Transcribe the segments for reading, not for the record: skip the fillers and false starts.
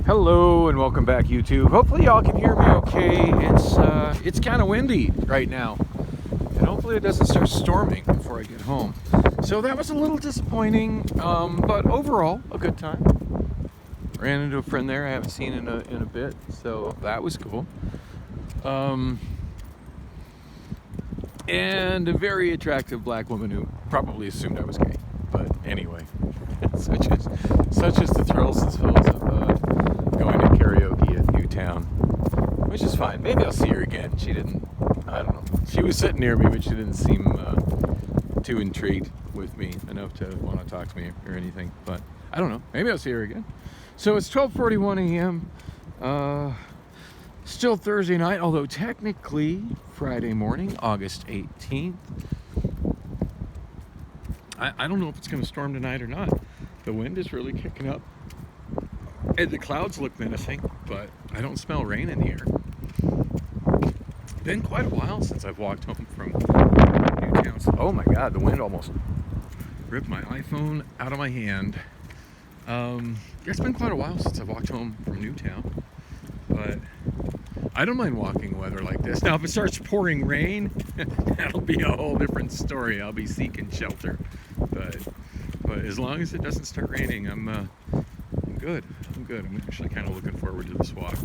Hello and welcome back, YouTube. Hopefully y'all can hear me okay. It's kind of windy right now, and hopefully it doesn't start storming before I get home. So that was a little disappointing, but overall a good time. Ran into a friend there I haven't seen in a bit, so that was cool. And a very attractive black woman who probably assumed I was gay. But anyway, such is the thrills and spills of going to karaoke at Newtown, which is fine. Maybe I'll see her again. She didn't, I don't know. She was sitting near me, but she didn't seem too intrigued with me enough to want to talk to me or anything. But I don't know. Maybe I'll see her again. So it's 12:41 a.m. Still Thursday night, although technically Friday morning, August 18th. I don't know if it's going to storm tonight or not. The wind is really kicking up. And the clouds look menacing, but I don't smell rain in the air. Been quite a while since I've walked home from Newtown. Oh my God, the wind almost ripped my iPhone out of my hand. It's been quite a while since I've walked home from Newtown, but I don't mind walking weather like this. Now, if it starts pouring rain, that'll be a whole different story. I'll be seeking shelter, but as long as it doesn't start raining, I'm good. I'm actually kind of looking forward to this walk.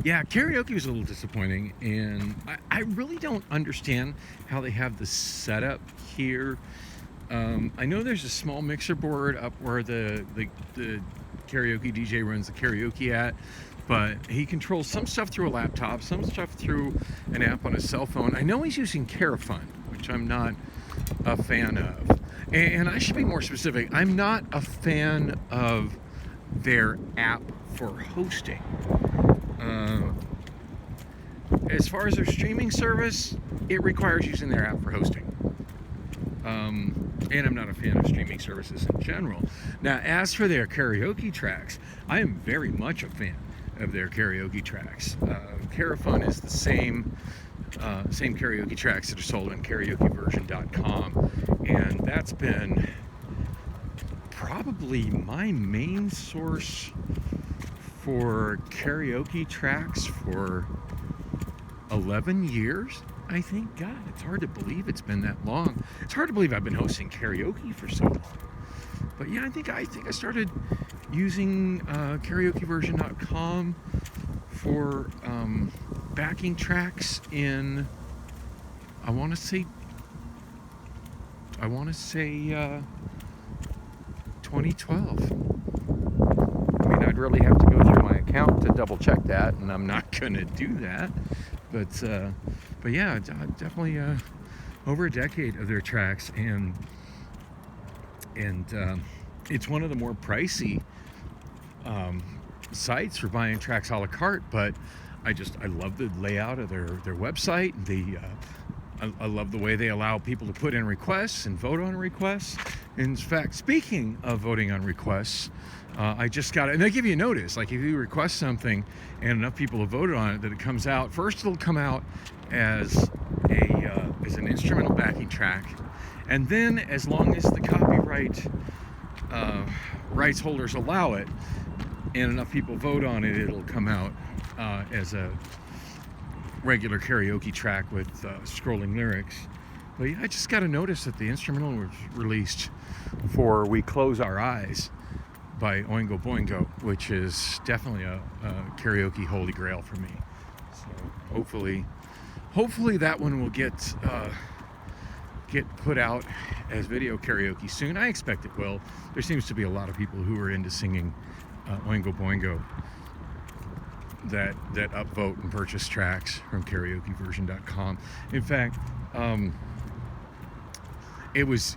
Yeah, karaoke was a little disappointing, and I really don't understand how they have the setup here. I know there's a small mixer board up where the karaoke DJ runs the karaoke at, but he controls some stuff through a laptop, some stuff through an app on his cell phone. I know he's using Carafund, which I'm not a fan of. And I should be more specific. I'm not a fan of their app for hosting. As far as their streaming service, it requires using their app for hosting. And I'm not a fan of streaming services in general. Now, as for their karaoke tracks, I am very much a fan of their karaoke tracks. Carafun is the same karaoke tracks that are sold on karaokeversion.com, and that's been probably my main source for karaoke tracks for 11 years, I think. God, it's hard to believe it's been that long. It's hard to believe I've been hosting karaoke for so long. But yeah, I think I started using karaokeversion.com for backing tracks in I want to say 2012. I mean, I'd really have to go through my account to double check that, and I'm not gonna do that. But yeah, definitely over a decade of their tracks, and it's one of the more pricey sites for buying tracks a la carte. But I love the layout of their website. I love the way they allow people to put in requests and vote on requests. In fact, speaking of voting on requests, I just got it, and they give you a notice. Like if you request something and enough people have voted on it, that it comes out. First, it'll come out as an instrumental backing track, and then as long as the copyright rights holders allow it, and enough people vote on it, it'll come out as a regular karaoke track with scrolling lyrics. But yeah, I just got a notice that the instrumental was released for "We Close Our Eyes" by Oingo Boingo, which is definitely a karaoke holy grail for me. So hopefully that one will get put out as video karaoke soon. I expect it will. There seems to be a lot of people who are into singing Oingo Boingo that upvote and purchase tracks from karaokeversion.com. In fact, it was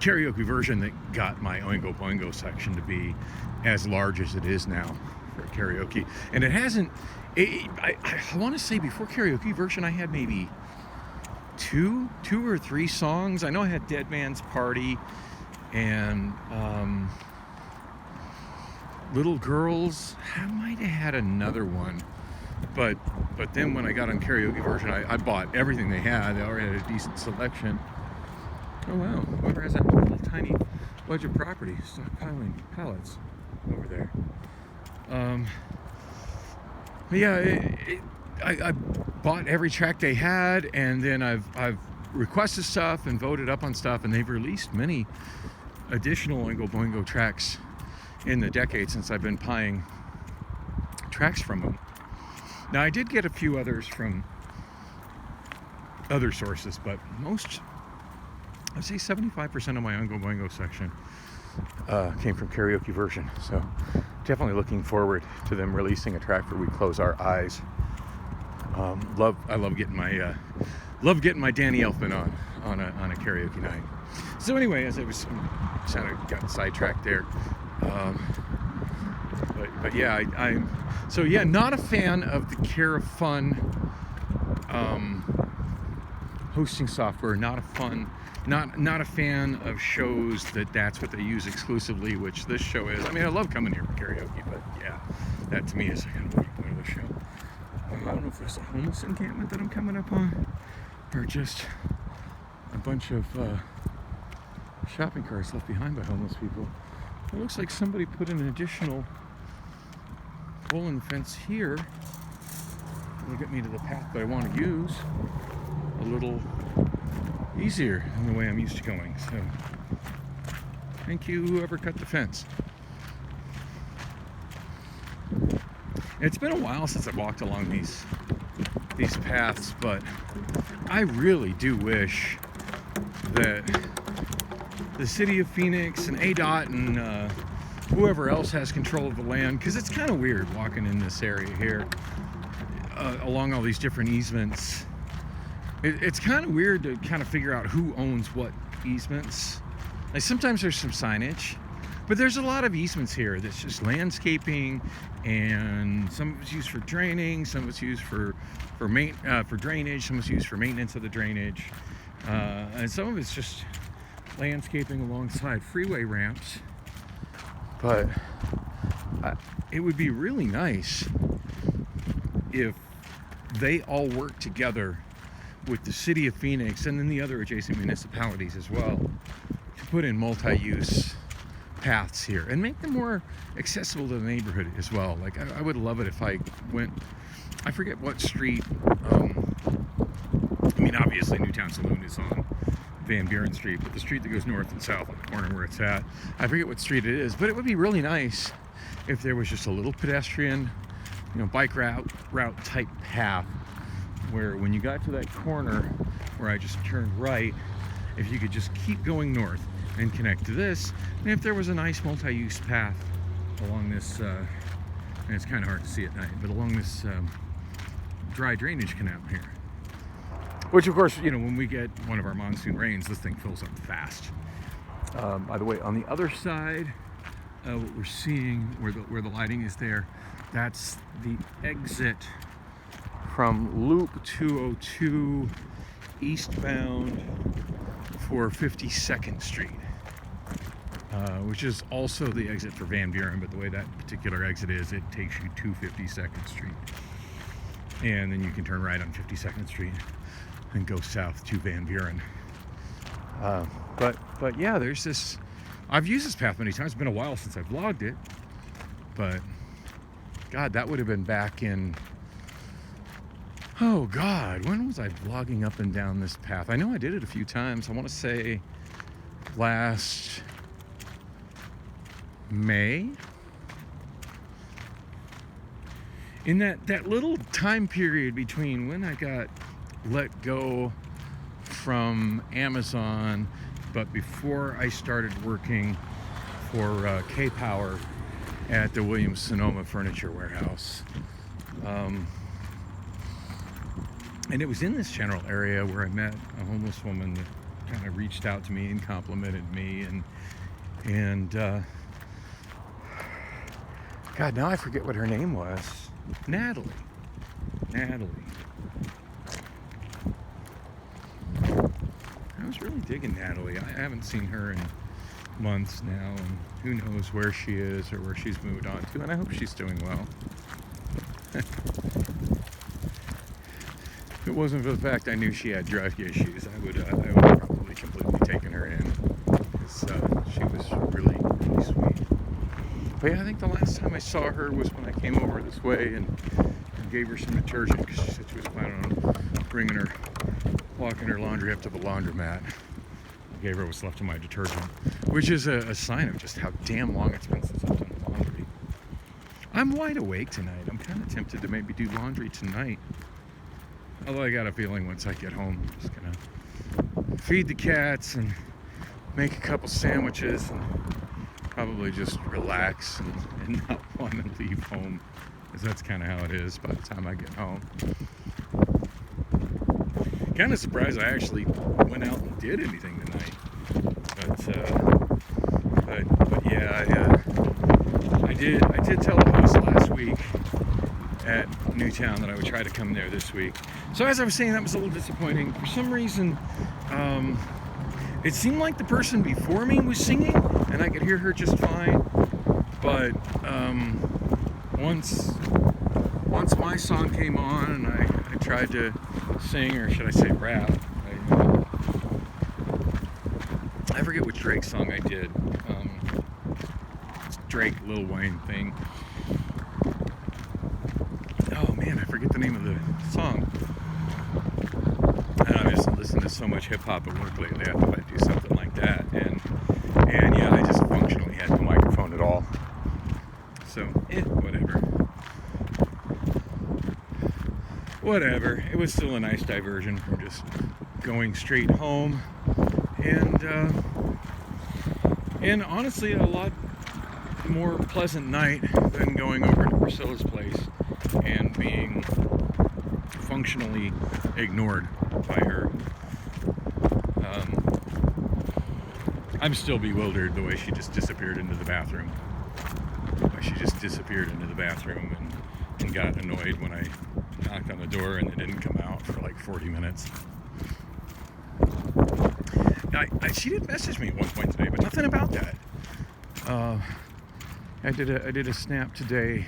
Karaoke Version that got my Oingo Boingo section to be as large as it is now for karaoke. And it hasn't, I want to say before Karaoke Version I had maybe two or three songs. I know I had Dead Man's Party and Little Girls. I might have had another one, but then when I got on Karaoke Version, I bought everything they had. They already had a decent selection. Oh wow, whoever has that little tiny wedge of property stockpiling pallets over there. I bought every track they had, and then I've requested stuff and voted up on stuff, and they've released many additional Oingo Boingo tracks in the decade since I've been buying tracks from them. Now I did get a few others from other sources, but most, I'd say 75% of my Oingo Boingo section came from Karaoke Version. So definitely looking forward to them releasing a track for We Close Our Eyes. I love getting my Danny Elfman on a karaoke night. So anyway, as I was kind of got sidetracked there, but yeah, I'm not a fan of the Carafun hosting software. Not a fan of shows that's what they use exclusively, which this show is. I mean, I love coming here for karaoke, but yeah, that to me is kind of the point of the show. I don't know if there's a homeless encampment that I'm coming up on, or just a bunch of shopping carts left behind by homeless people. It looks like somebody put an additional hole in the fence here. It'll get me to the path that I want to use a little easier than the way I'm used to going. So thank you, whoever cut the fence. It's been a while since I've walked along these paths, but I really do wish that the city of Phoenix and ADOT and whoever else has control of the land, because it's kind of weird walking in this area here along all these different easements. It's kind of weird to kind of figure out who owns what easements. Like sometimes there's some signage, but there's a lot of easements here that's just landscaping, and some of it's used for draining, some of it's used for drainage, some of it's used for maintenance of the drainage, and some of it's just landscaping alongside freeway ramps. But it would be really nice if they all work together with the city of Phoenix and then the other adjacent municipalities as well to put in multi-use paths here and make them more accessible to the neighborhood as well. Like I would love it if I went, I forget what street, I mean obviously Newtown Saloon is on Van Buren Street, but the street that goes north and south on the corner where it's at, I forget what street it is, but it would be really nice if there was just a little pedestrian, bike route type path where when you got to that corner where I just turned right, if you could just keep going north and connect to this, and if there was a nice multi-use path along this, and it's kind of hard to see at night, but along this dry drainage canal here. Which of course, when we get one of our monsoon rains, this thing fills up fast. By the way, on the other side, what we're seeing, where the lighting is there, that's the exit from Loop 202 eastbound for 52nd Street, which is also the exit for Van Buren, but the way that particular exit is, it takes you to 52nd Street. And then you can turn right on 52nd Street and go south to Van Buren. But yeah, there's this, I've used this path many times. It's been a while since I've vlogged it, but God, that would have been back in, oh God, when was I vlogging up and down this path? I know I did it a few times. I want to say last May. In that little time period between when I got let go from Amazon, but before I started working for K-Power at the Williams-Sonoma Furniture Warehouse. And it was in this general area where I met a homeless woman that kind of reached out to me and complimented me, and God, now I forget what her name was. Natalie. I was really digging Natalie. I haven't seen her in months now, and who knows where she is or where she's moved on to, and I hope she's doing well. If it wasn't for the fact I knew she had drug issues, I would have probably completely taken her But yeah, I think the last time I saw her was when I came over this way and gave her some detergent because she said she was planning on walking her laundry up to the laundromat. I gave her what's left of my detergent, which is a sign of just how damn long it's been since I've done laundry. I'm wide awake tonight. I'm kind of tempted to maybe do laundry tonight. Although I got a feeling once I get home, I'm just gonna feed the cats and make a couple sandwiches and probably just relax and not want to leave home, because that's kind of how it is by the time I get home. Kind of surprised I actually went out and did anything tonight, but yeah, I did tell the host last week at Newtown that I would try to come there this week. So as I was saying, that was a little disappointing. For some reason, it seemed like the person before me was singing, and I could hear her just fine. But once my song came on, and I tried to sing, or should I say rap, I forget which Drake song I did. It's Drake, Lil Wayne thing. Oh man, I forget the name of the song. And I've just listened to so much hip hop at work lately. I thought I'd do something like that, and yeah, I just functionally had no microphone at all. So, whatever. It was still a nice diversion from just going straight home, and honestly, a lot more pleasant night than going over to Priscilla's place and being functionally ignored by her. I'm still bewildered the way she just disappeared into the bathroom. And got annoyed when I knocked on the door and they didn't come out for like 40 minutes. She did message me at one point today, but nothing about that. I did a snap today.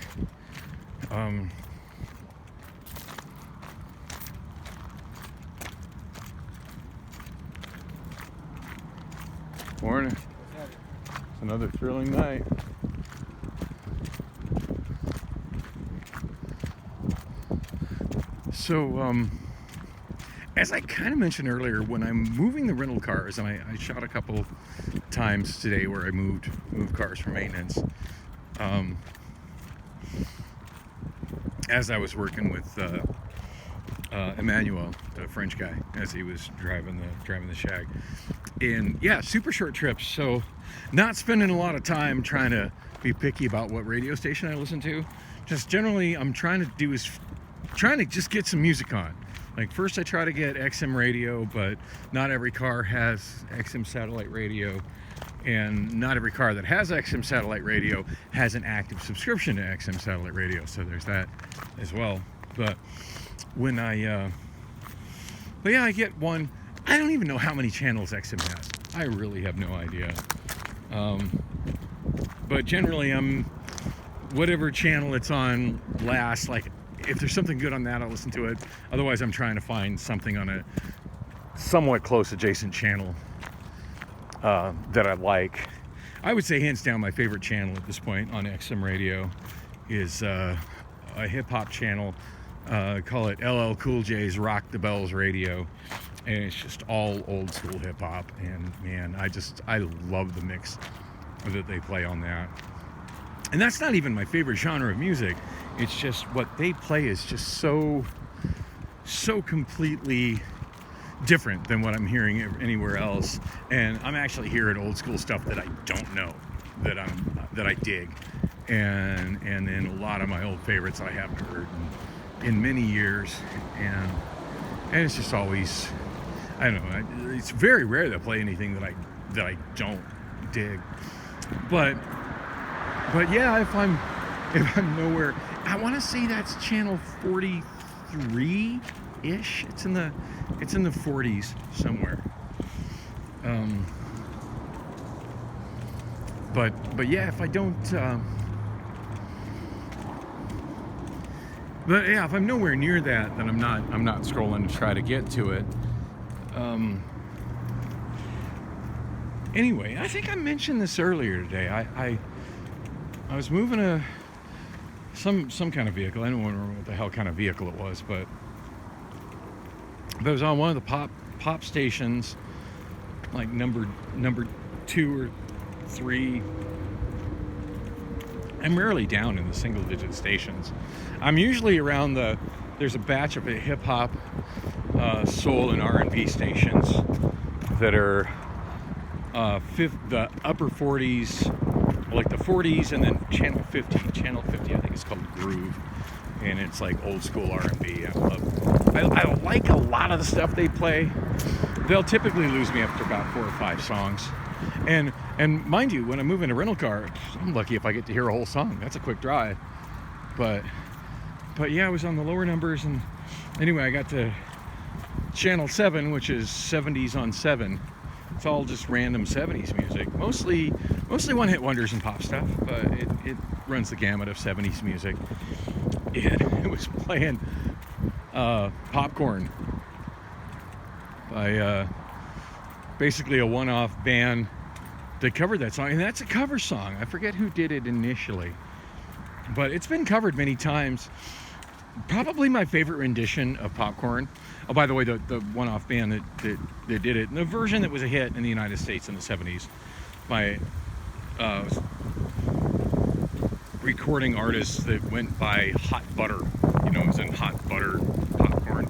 Morning. It's another thrilling night. So, as I kind of mentioned earlier, when I'm moving the rental cars, and I shot a couple times today where I moved cars for maintenance, as I was working with Emmanuel, the French guy, as he was driving the shag. And yeah, super short trips, so not spending a lot of time trying to be picky about what radio station I listen to. Just generally, I'm trying to just get some music on. Like first I try to get XM radio, but not every car has XM satellite radio, and not every car that has XM satellite radio has an active subscription to XM satellite radio, so there's that as well. But when I get one. I don't even know how many channels XM has. I really have no idea. But generally, whatever channel it's on last. Like, if there's something good on that, I'll listen to it. Otherwise, I'm trying to find something on a somewhat close adjacent channel that I like. I would say, hands down, my favorite channel at this point on XM radio is a hip-hop channel. Call it LL Cool J's Rock the Bells Radio. And it's just all old school hip hop, and man, I love the mix that they play on that. And that's not even my favorite genre of music. It's just what they play is just so completely different than what I'm hearing anywhere else. And I'm actually hearing old school stuff that I don't know that I dig, and then a lot of my old favorites I haven't heard in many years, and it's just always. I don't know. It's very rare to play anything that I don't dig. But yeah, if I'm nowhere, I want to say that's channel 43-ish. It's in the 40s somewhere. But yeah, if I don't. But yeah, if I'm nowhere near that, then I'm not scrolling to try to get to it. Anyway, I think I mentioned this earlier today. I was moving some kind of vehicle. I don't remember what the hell kind of vehicle it was, but it was on one of the pop stations, like number 2 or 3. I'm rarely down in the single digit stations. I'm usually around there's a batch of hip hop, soul and R&B stations that are the upper 40s, like the 40s, and then channel 50 I think it's called Groove, and it's like old school R&B. I like a lot of the stuff they play. They'll typically lose me after about 4 or 5 songs, and mind you, when I move in a rental car, I'm lucky if I get to hear a whole song. That's a quick drive. But yeah, I was on the lower numbers, and anyway, I got to channel 7, which is 70s on 7. It's all just random 70s music, mostly one-hit wonders and pop stuff, but it runs the gamut of 70s music. It was playing Popcorn by basically a one-off band that covered that song, and that's a cover song. I forget who did it initially, but it's been covered many times. Probably my favorite rendition of Popcorn. Oh, by the way, the one-off band that did it, and the version that was a hit in the United States in the 70s by recording artists that went by Hot Butter. As in Hot Butter Popcorn.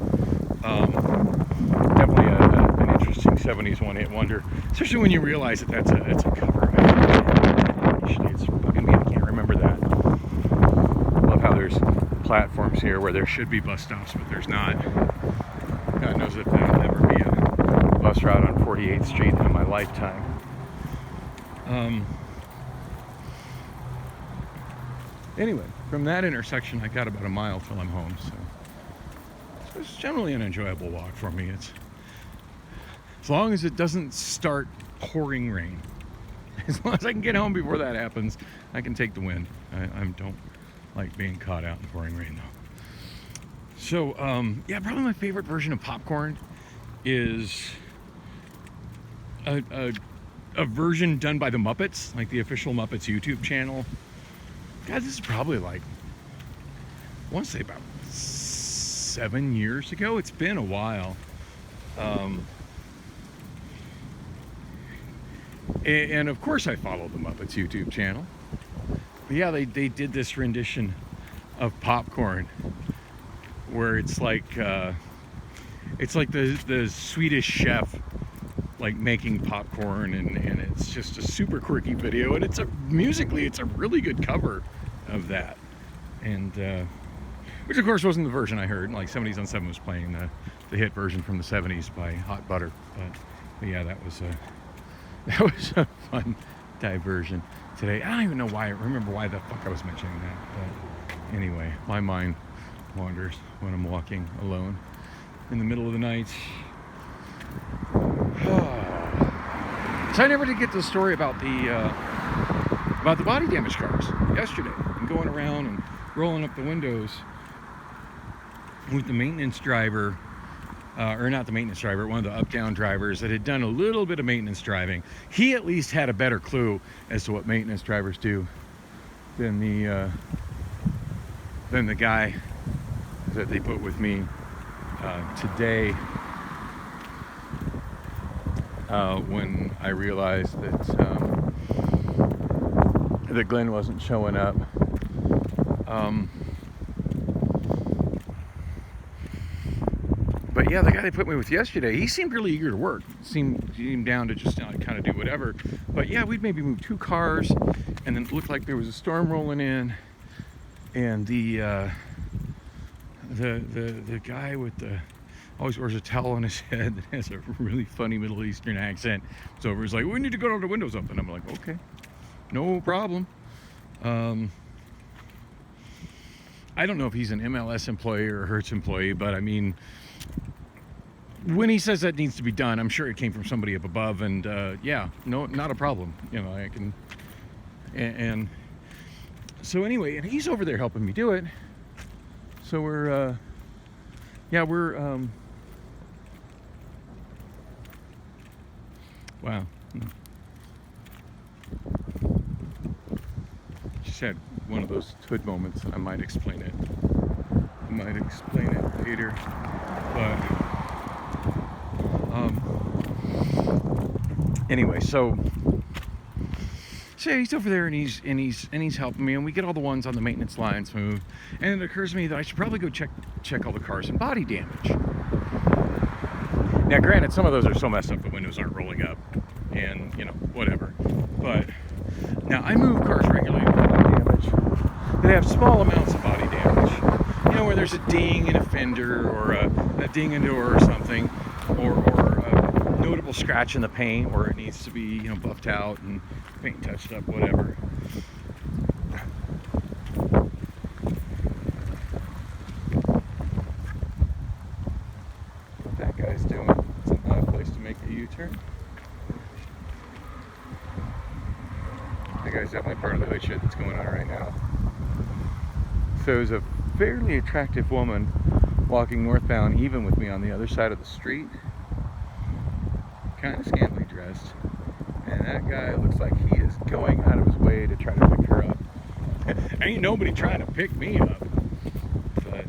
Definitely an interesting 70s one-hit wonder, especially when you realize that that's a cover. Actually, it's bugging me. I can't remember that. I love how there's platforms here where there should be bus stops, but there's not. God knows if there'll ever be a bus route on 48th Street in my lifetime. Anyway, from that intersection, I got about a mile till I'm home, so it's generally an enjoyable walk for me. It's as long as it doesn't start pouring rain. As long as I can get home before that happens, I can take the wind. I don't like being caught out in pouring rain, though. So, yeah, probably my favorite version of Popcorn is a version done by the Muppets, like the official Muppets YouTube channel. God, this is probably like, I want to say about 7 years ago. It's been a while. And of course I follow the Muppets YouTube channel. But yeah, they did this rendition of Popcorn where it's like the Swedish chef like making popcorn, and it's just a super quirky video, and musically it's a really good cover of that, and which of course wasn't the version I heard. Like 70s on 7 was playing the hit version from the 70s by Hot Butter, but yeah, that was a fun diversion today. I don't even know why. I remember why the fuck I was mentioning that, but anyway, my mind wanders when I'm walking alone in the middle of the night. So I never did get to the story about the body damage cars yesterday, and going around and rolling up the windows with the maintenance driver, or not the maintenance driver, one of the up-down drivers that had done a little bit of maintenance driving. He at least had a better clue as to what maintenance drivers do than the guy that they put with me today. When I realized that Glenn wasn't showing up. But yeah, the guy they put me with yesterday, he seemed really eager to work. Seemed down to just kind of do whatever. But yeah, we'd maybe move 2 cars, and then it looked like there was a storm rolling in, and the guy with always wears a towel on his head that has a really funny Middle Eastern accent. So he's like, we need to go to the windows up. And I'm like, okay, no problem. I don't know if he's an MLS employee or a Hertz employee, but I mean, when he says that needs to be done, I'm sure it came from somebody up above, and yeah, no, not a problem. I can, and so anyway, and he's over there helping me do it. So we're wow. just had one of those hood moments. I might explain it. Later. But anyway, so he's over there and he's helping me, and we get all the ones on the maintenance lines moved. And it occurs to me that I should probably go check all the cars and body damage. Now, granted, some of those are so messed up the windows aren't rolling up, and whatever. But now I move cars regularly with body damage. They have small amounts of body damage. Where there's a ding in a fender or a ding in a door or something, or a notable scratch in the paint, or it needs to be buffed out and paint touched up, whatever. What that guy's doing, it's an odd place to make a U-turn. That guy's definitely part of the hood shit that's going on right now. So there's a fairly attractive woman walking northbound, even with me on the other side of the street, kind of scantily dressed, and that guy looks like he is going out of his way to try to pick her up. Ain't nobody trying to pick me up, but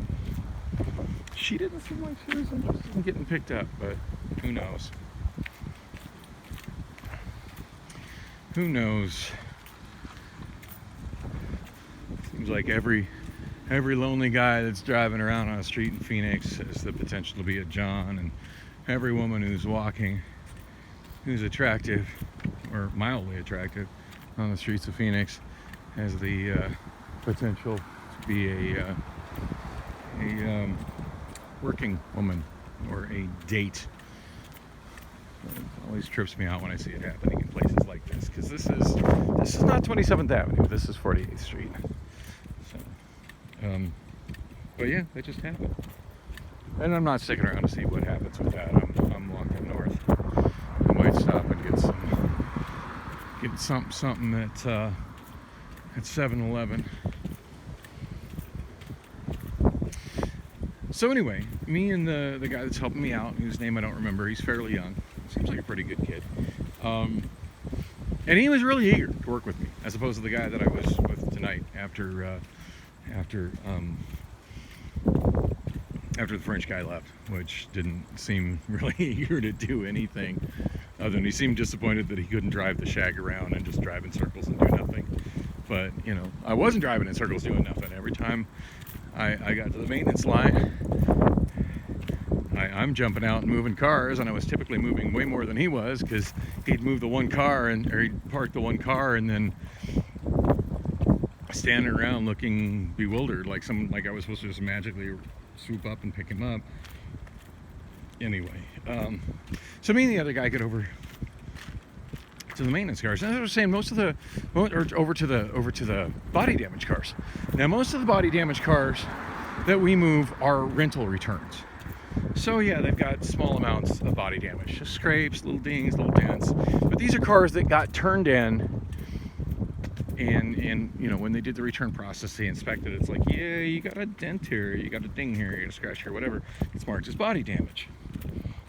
she didn't seem like she was interested in getting picked up, but who knows? Who knows? Seems like every lonely guy that's driving around on a street in Phoenix has the potential to be a John, and every woman who's walking, who's attractive or mildly attractive on the streets of Phoenix has the potential to be a working woman or a date. It always trips me out when I see it happening in places like this, because this is not 27th Avenue, this is 48th Street. But yeah, that just happened, and I'm not sticking around to see what happens with that. I'm walking north. I might stop and get something at 7-Eleven. So anyway, me and the guy that's helping me out, whose name I don't remember, he's fairly young, seems like a pretty good kid, and he was really eager to work with me, as opposed to the guy that I was with tonight after the French guy left, which didn't seem really eager to do anything other than he seemed disappointed that he couldn't drive the shag around and just drive in circles and do nothing. But I wasn't driving in circles doing nothing. Every time I got to the maintenance line, I'm jumping out and moving cars, and I was typically moving way more than he was, because he'd move the one car or he'd park the one car and then standing around looking bewildered, like I was supposed to just magically swoop up and pick him up. Anyway, so me and the other guy get over to the maintenance cars, and as I was saying, over to the body damage cars. Now, most of the body damage cars that we move are rental returns. So yeah, they've got small amounts of body damage, just scrapes, little dings, little dents. But these are cars that got turned in. And when they did the return process, they inspected it. It's like, yeah, you got a dent here, you got a ding here, you got a scratch here, whatever. It's marked as body damage.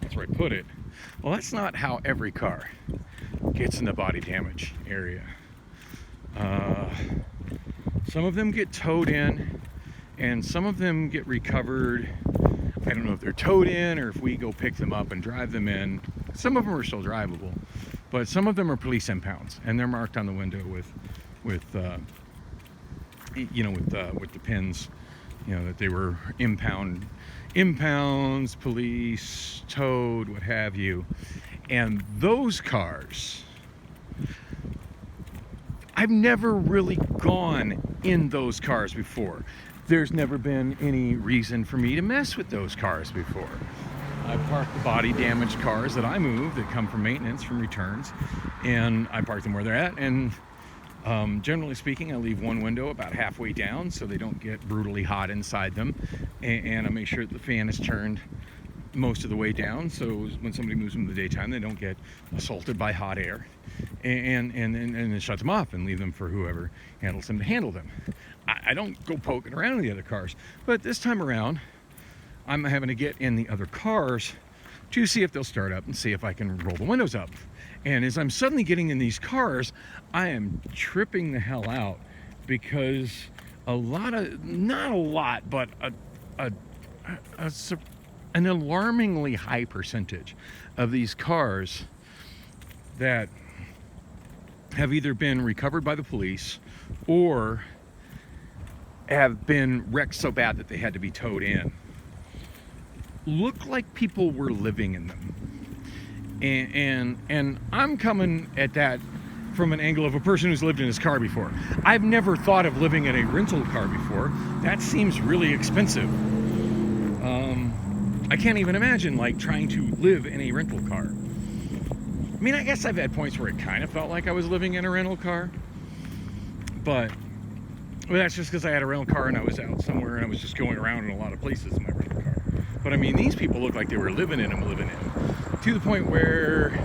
That's where I put it. Well, that's not how every car gets in the body damage area. Some of them get towed in, and some of them get recovered. I don't know if they're towed in or if we go pick them up and drive them in. Some of them are still drivable, but some of them are police impounds, and they're marked on the window with the pins, that they were impounds, police, towed, what have you. And those cars, I've never really gone in those cars before. There's never been any reason for me to mess with those cars before. I park the body damaged cars that I move that come from maintenance, from returns, and I park them where they're at, and generally speaking, I leave one window about halfway down so they don't get brutally hot inside them, and I make sure that the fan is turned most of the way down, so when somebody moves them in the daytime, they don't get assaulted by hot air, and then shut them off and leave them for whoever handles them to handle them. I don't go poking around in the other cars, but this time around, I'm having to get in the other cars to see if they'll start up and see if I can roll the windows up. And as I'm suddenly getting in these cars, I am tripping the hell out because not a lot, but an alarmingly high percentage of these cars that have either been recovered by the police or have been wrecked so bad that they had to be towed in look like people were living in them. And I'm coming at that from an angle of a person who's lived in his car before. I've never thought of living in a rental car before. That seems really expensive. I can't even imagine like trying to live in a rental car. I mean, I guess I've had points where it kind of felt like I was living in a rental car, but that's just because I had a rental car and I was out somewhere and I was just going around in a lot of places in my rental car. But I mean, these people look like they were living in them, to the point where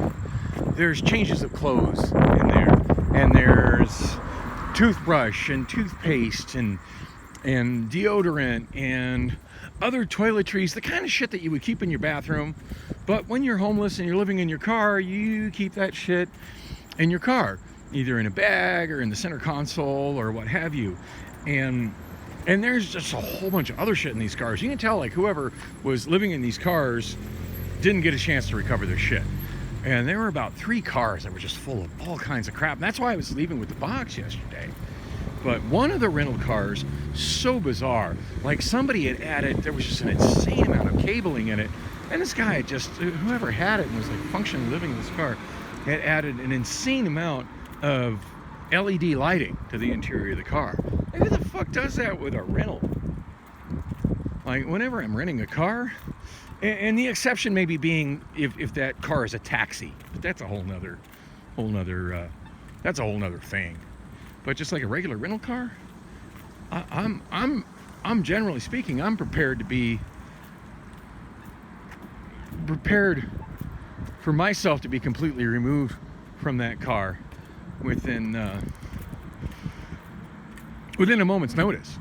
there's changes of clothes in there, and there's toothbrush and toothpaste and deodorant and other toiletries, the kind of shit that you would keep in your bathroom. But when you're homeless and you're living in your car, you keep that shit in your car, either in a bag or in the center console or what have you. And there's just a whole bunch of other shit in these cars. You can tell like whoever was living in these cars didn't get a chance to recover their shit. And there were about 3 cars that were just full of all kinds of crap. And that's why I was leaving with the box yesterday. But one of the rental cars, so bizarre, like somebody had added, there was just an insane amount of cabling in it. And this guy had just, whoever had it and was like functionally living in this car, had added an insane amount of LED lighting to the interior of the car. Like, who the fuck does that with a rental? Like, whenever I'm renting a car, and the exception maybe being if that car is a taxi, but that's a whole nother thing. But just like a regular rental car, I'm generally speaking, I'm prepared for myself to be completely removed from that car within a moment's notice.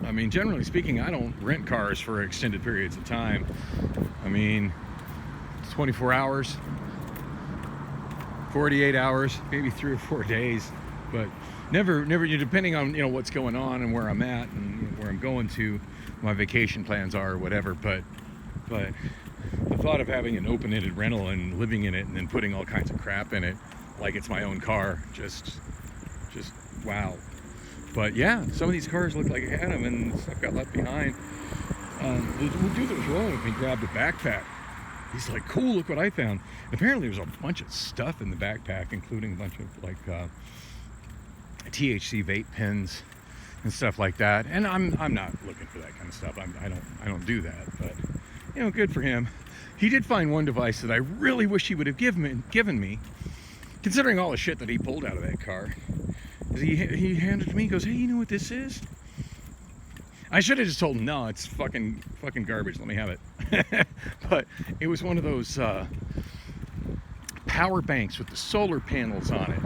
I mean, generally speaking, I don't rent cars for extended periods of time. I mean, 24 hours, 48 hours, maybe 3 or 4 days, but never, depending on, what's going on and where I'm at and where I'm going to, my vacation plans are or whatever. But the thought of having an open-ended rental and living in it and then putting all kinds of crap in it like it's my own car, just wow. But yeah, some of these cars look like I had them and stuff got left behind. The dude that was rolling with me grabbed a backpack. He's like, cool, look what I found. And apparently there's a bunch of stuff in the backpack, including a bunch of like THC vape pens and stuff like that. And I'm not looking for that kind of stuff. I don't do that, but good for him. He did find one device that I really wish he would have given me, considering all the shit that he pulled out of that car. He handed it to me, he goes, hey, you know what this is? I should have just told him, no, it's fucking garbage, let me have it. But it was one of those power banks with the solar panels on it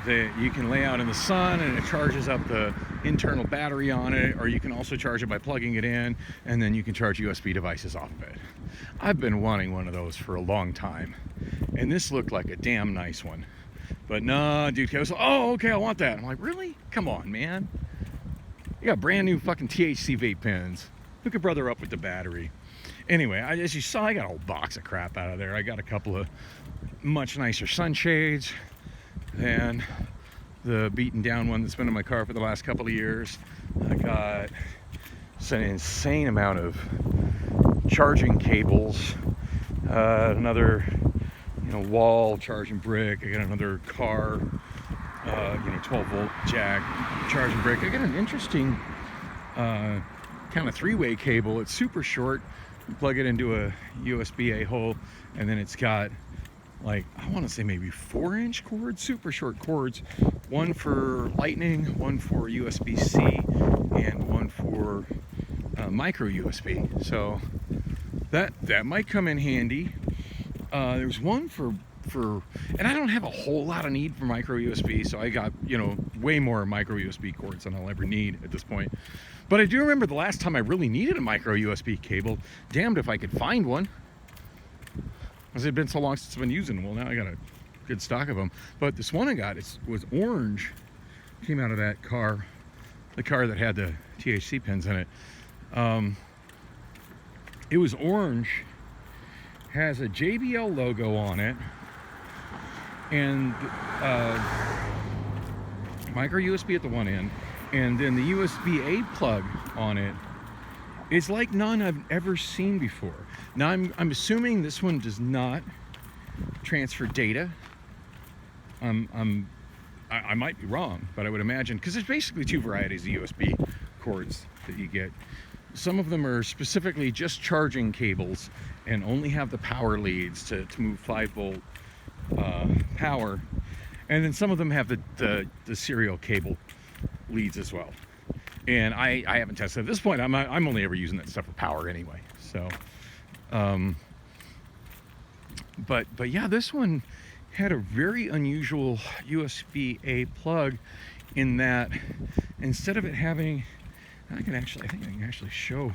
that you can lay out in the sun and it charges up the internal battery on it, or you can also charge it by plugging it in, and then you can charge USB devices off of it. I've been wanting one of those for a long time, and this looked like a damn nice one. But no, dude, he was like, oh, okay, I want that. I'm like, really? Come on, man. You got brand new fucking THC vape pens. Hook a brother up with the battery. Anyway, as you saw, I got a whole box of crap out of there. I got a couple of much nicer sunshades than the beaten down one that's been in my car for the last couple of years. I got an insane amount of charging cables, another wall charging brick. I got another car 12 volt jack charging brick. I got an interesting kind of 3-way cable. It's super short. You plug it into a USB-A hole, and then it's got like, I want to say maybe 4-inch cords, super short cords, one for lightning, one for USB-C, and one for micro USB. So that might come in handy. There's one for, and I don't have a whole lot of need for micro USB, so I got, way more micro USB cords than I'll ever need at this point. But I do remember the last time I really needed a micro USB cable, damned if I could find one. Because it had been so long since I've been using them. Well, now I got a good stock of them. But this one I got was orange came out of that car, the car that had the THC pins in it. It was orange, has a JBL logo on it, and micro USB at the one end, and then the USB-A plug on it is like none I've ever seen before. Now I'm assuming this one does not transfer data. I might be wrong, but I would imagine, because there's basically two varieties of USB cords that you get. Some of them are specifically just charging cables and only have the power leads to move 5-volt power, and then some of them have the serial cable leads as well. And I haven't tested at this point. I'm only ever using that stuff for power anyway. So, but yeah, this one had a very unusual USB-A plug in that instead of it having, I think I can actually show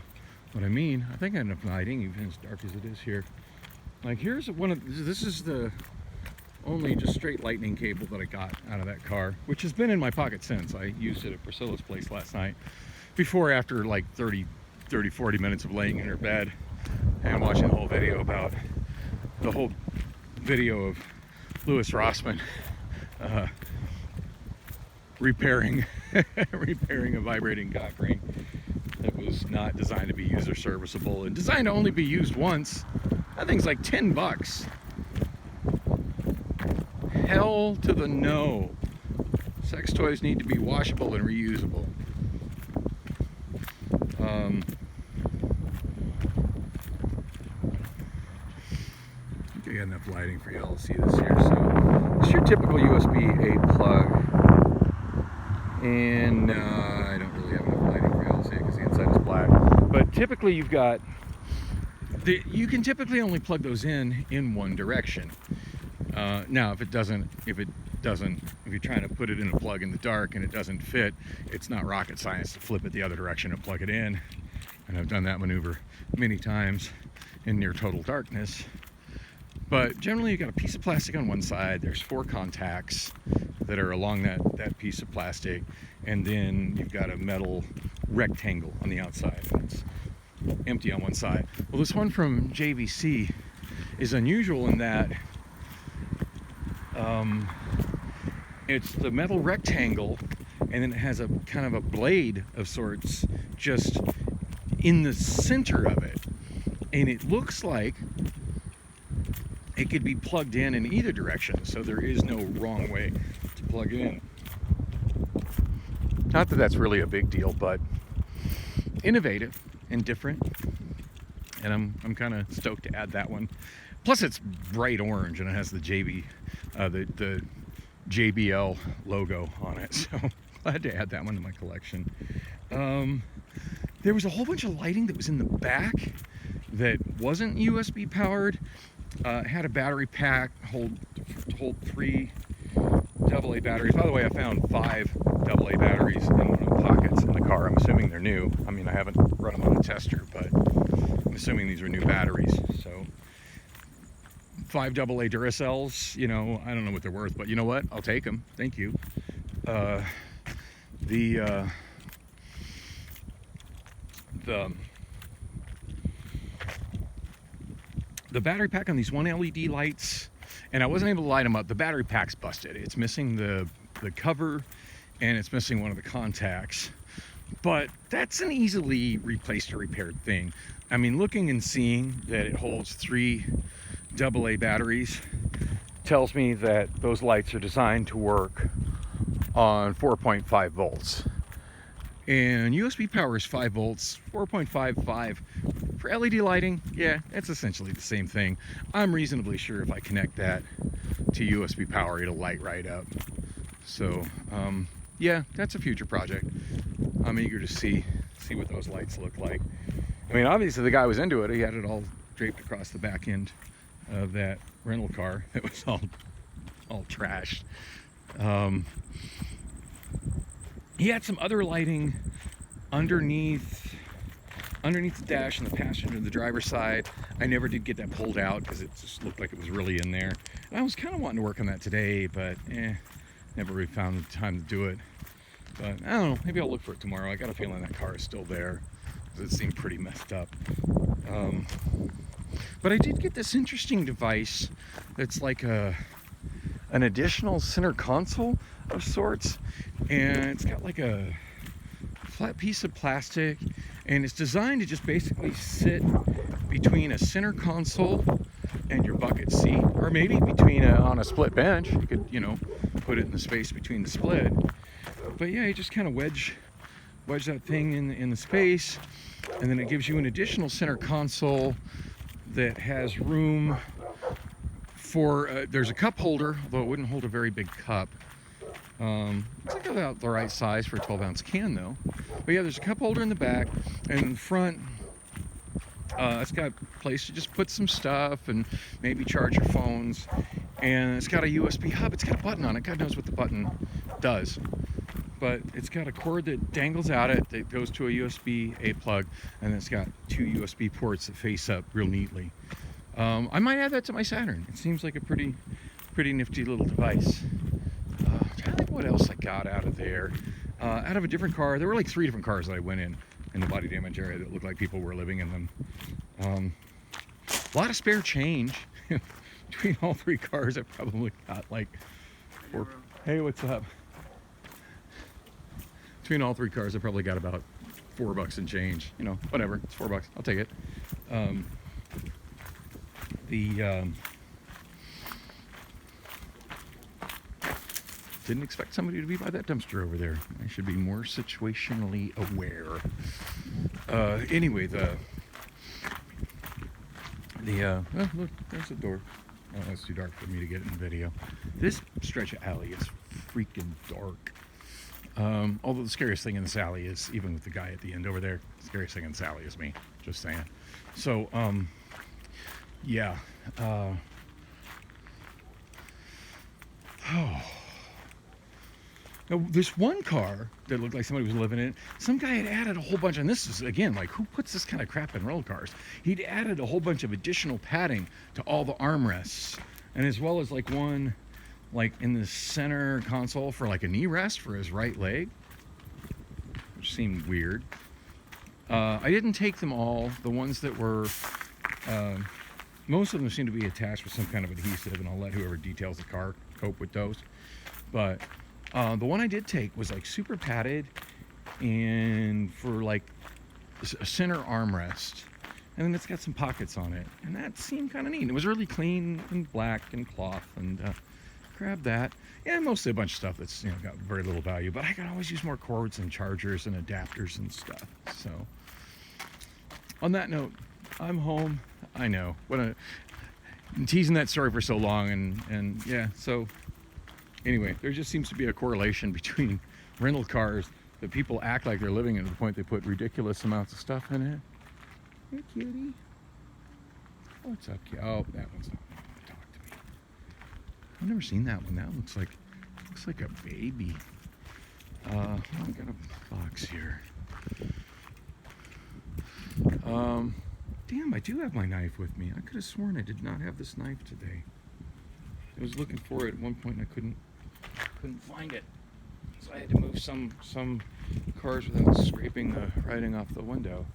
what I mean. I think I end up lighting even as dark as it is here. Like here's this is the only just straight lightning cable that I got out of that car, which has been in my pocket since. I used it at Priscilla's place last night, after like 40 minutes of laying in her bed and watching the whole video of Louis Rossman repairing a vibrating cock ring that was not designed to be user serviceable and designed to only be used once. That thing's like $10. Hell to the no. Sex toys need to be washable and reusable. I think I got enough lighting for y'all to see this here. So it's your typical USB-A plug, and I don't really have enough lighting for y'all to see it because the inside is black. But typically you can typically only plug those in one direction. Now, if you're trying to put it in a plug in the dark and it doesn't fit, it's not rocket science to flip it the other direction and plug it in. And I've done that maneuver many times in near total darkness. But generally, you got a piece of plastic on one side. There's 4 contacts that are along that piece of plastic, and then you've got a metal rectangle on the outside. And it's empty on one side. Well, this one from JVC is unusual in that it's the metal rectangle, and then it has a kind of a blade of sorts just in the center of it, and it looks like it could be plugged in either direction, so there is no wrong way to plug it in. Not that that's really a big deal, but innovative and different, and I'm kind of stoked to add that one. Plus it's bright orange and it has the the JBL logo on it, so glad to add that one to my collection. There was a whole bunch of lighting that was in the back that wasn't USB powered. It had a battery pack to hold 3 AA batteries. By the way, I found 5 AA batteries in one of the pockets in the car. I'm assuming they're new. I mean, I haven't run them on a tester, but I'm assuming these are new batteries. So 5 AA Duracells, you know, I don't know what they're worth, but you know what? I'll take them. Thank you. The battery pack on these 1 LED lights, and I wasn't able to light them up. The battery pack's busted. It's missing the cover, and it's missing one of the contacts. But that's an easily replaced or repaired thing. I mean, looking and seeing that it holds 3 AA batteries tells me that those lights are designed to work on 4.5 volts. And USB power is 5 volts, 4.55. For LED lighting, yeah, it's essentially the same thing. I'm reasonably sure if I connect that to USB power, it'll light right up. So, yeah, that's a future project. I'm eager to see what those lights look like. I mean, obviously the guy was into it. He had it all draped across the back end of that rental car. It was all trashed. He had some other lighting underneath the dash and the passenger and the driver's side. I never did get that pulled out because it just looked like it was really in there. And I was kind of wanting to work on that today, but never really found the time to do it. But I don't know, maybe I'll look for it tomorrow. I got a feeling that car is still there, because it seemed pretty messed up. But I did get this interesting device that's like an additional center console of sorts, and it's got like a flat piece of plastic, and it's designed to just basically sit between a center console and your bucket seat, or maybe between on a split bench. You could, put it in the space between the split. But yeah, you just kind of wedge that thing in the space, and then it gives you an additional center console that has room for there's a cup holder, although it wouldn't hold a very big cup. Looks like about the right size for a 12-ounce can though. But yeah, there's a cup holder in the back, and in front it's got a place to just put some stuff and maybe charge your phones. And it's got a USB hub. It's got a button on it. God knows what the button does. But it's got a cord that dangles out it that goes to a USB-A plug, and it's got 2 USB ports that face up real neatly. I might add that to my Saturn. It seems like a pretty nifty little device. I'm trying to think what else I got out of there. Out of a different car, there were like 3 different cars that I went in the body damage area that looked like people were living in them. A lot of spare change. Between all 3 cars, I probably got like 4. Hey, what's up? Between all 3 cars, I probably got about $4 and change. Whatever. It's $4. I'll take it. Didn't expect somebody to be by that dumpster over there. I should be more situationally aware. Anyway, oh, look, there's the door. Oh, it's too dark for me to get in video. This stretch of alley is freaking dark. Although the scariest thing in this alley is, even with the guy at the end over there, the scariest thing in this alley is me. Just saying. So, yeah. Now, this one car that looked like somebody was living in it, some guy had added a whole bunch, and this is, again, like, who puts this kind of crap in rental cars? He'd added a whole bunch of additional padding to all the armrests, and as well as, like, one, like, in the center console for, like, a knee rest for his right leg, which seemed weird. I didn't take them all. The ones that were, most of them seem to be attached with some kind of adhesive, and I'll let whoever details the car cope with those. But the one I did take was like super padded and for like a center armrest, and then it's got some pockets on it, and that seemed kind of neat. It was really clean and black and cloth, and grabbed that. Yeah, mostly a bunch of stuff that's got very little value, but I could always use more cords and chargers and adapters and stuff. So on that note, I'm home. I know I'm teasing that story for so long, and yeah, so anyway, there just seems to be a correlation between rental cars that people act like they're living in to the point they put ridiculous amounts of stuff in it. Hey, cutie. What's up, cutie? Oh, that one's not wanting to talk to me. I've never seen that one. That looks like a baby. I've got a box here. Damn, I do have my knife with me. I could have sworn I did not have this knife today. I was looking for it at one point and I couldn't find it. So I had to move some cars without scraping the writing off the window.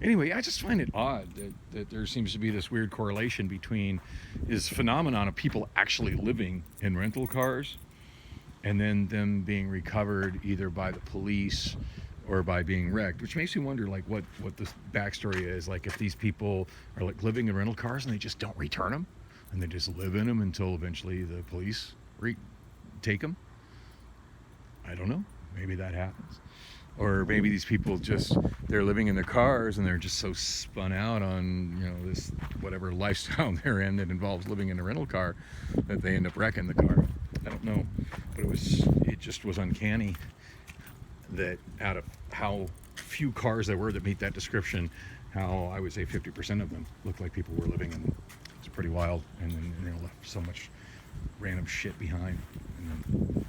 Anyway, I just find it odd that there seems to be this weird correlation between this phenomenon of people actually living in rental cars and then them being recovered either by the police or by being wrecked, which makes me wonder like what this backstory is. Like if these people are like living in rental cars and they just don't return them and they just live in them until eventually the police take them. I don't know. Maybe that happens. Or maybe these people they're living in their cars and they're just so spun out on, this whatever lifestyle they're in that involves living in a rental car that they end up wrecking the car. I don't know. But it just was uncanny that out of how few cars there were that meet that description, how I would say 50% of them looked like people were living in them. It's pretty wild. And then left so much random shit behind. And then